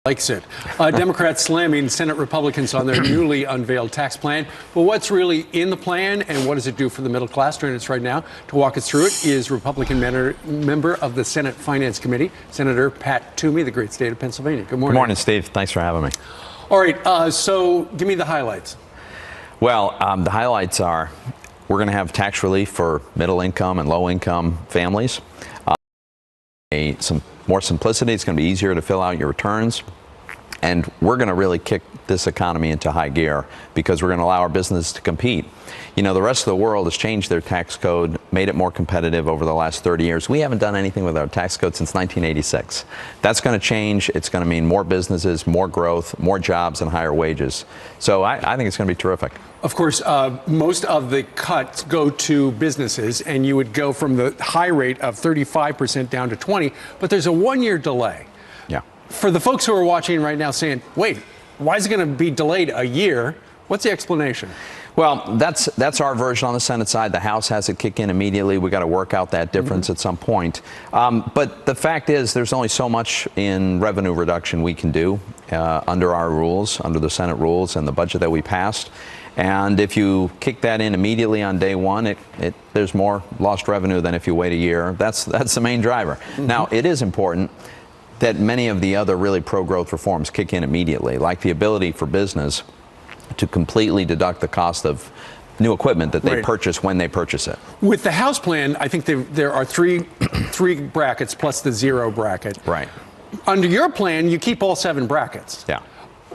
Likes it. Democrats slamming Senate Republicans on their newly unveiled tax plan. But what's really in the plan and what does it do for the middle class? Joining us right now to walk us through it is Republican member of the Senate Finance Committee, Senator Pat Toomey, the great state of Pennsylvania. Good morning. Good morning, Steve. Thanks for having me. All right, so give me the highlights. Well, the highlights are we're going to have tax relief for middle income and low income families. Some more simplicity. It's going to be easier to fill out your returns. And we're going to really kick this economy into high gear because we're going to allow our business to compete. You know, the rest of the world has changed their tax code, made it more competitive over the last 30 years. We haven't done anything with our tax code since 1986. That's going to change. It's going to mean more businesses, more growth, more jobs, and higher wages. So I think it's going to be terrific. Of course, most of the cuts go to businesses, and you would go from the high rate of 35% down to 20%, but there's a one-year delay. Yeah. For the folks who are watching right now saying, wait, why is it going to be delayed a year? What's the explanation? Well, that's our version on the Senate side. The House has it kick in immediately. We got to work out that difference at some point. But the fact is, there's only so much in revenue reduction we can do under our rules, under the Senate rules and the budget that we passed. And if you kick that in immediately on day one, there's more lost revenue than if you wait a year. That's the main driver. Now, it is important that many of the other really pro-growth reforms kick in immediately, like the ability for business to completely deduct the cost of new equipment that they purchase when they purchase it. With the House plan, I think there are three brackets plus the zero bracket. Right. Under your plan, you keep all 7 brackets. Yeah.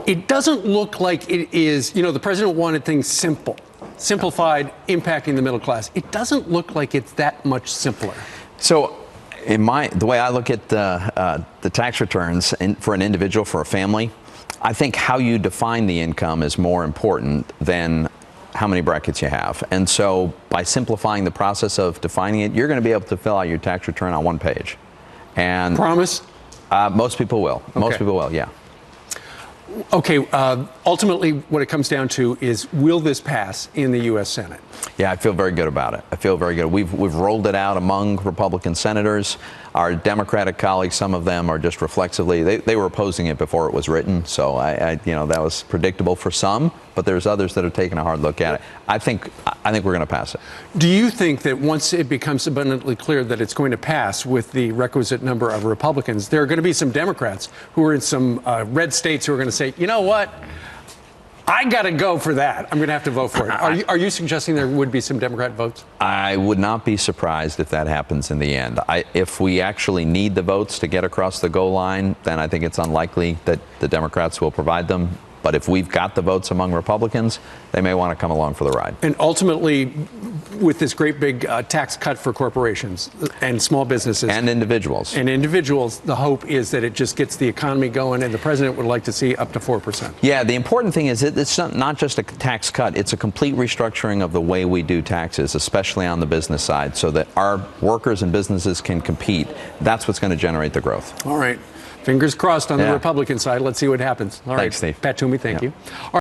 It doesn't look like it is, you know, the president wanted things simplified, impacting the middle class. It doesn't look like it's that much simpler. So the way I look at the tax returns for an individual, for a family, I think how you define the income is more important than how many brackets you have. And so by simplifying the process of defining it, you're going to be able to fill out your tax return on one page. And promise? Most people will. Okay. Most people will, yeah. Okay, ultimately what it comes down to is, will this pass in the U.S. Senate? Yeah, I feel very good about it. I feel very good. We've rolled it out among Republican senators. Our Democratic colleagues, some of them are just reflexively, they were opposing it before it was written. So you know, that was predictable for some, but there's others that are taking a hard look at it. I think we're going to pass it. Do you think that once it becomes abundantly clear that it's going to pass with the requisite number of Republicans, there are going to be some Democrats who are in some red states who are going to say, you know what? I got to go for that. I'm going to have to vote for it. Are you suggesting there would be some Democrat votes? I would not be surprised if that happens in the end. If we actually need the votes to get across the goal line, then I think it's unlikely that the Democrats will provide them. But if we've got the votes among Republicans, they may want to come along for the ride. And ultimately, with this great big tax cut for corporations and small businesses. And individuals. And individuals, the hope is that it just gets the economy going, and the president would like to see up to 4%. Yeah, the important thing is it's not just a tax cut. It's a complete restructuring of the way we do taxes, especially on the business side, so that our workers and businesses can compete. That's what's going to generate the growth. All right. Fingers crossed on the Republican side. Let's see what happens. All right. Thanks, Steve. Pat Toomey, thank you.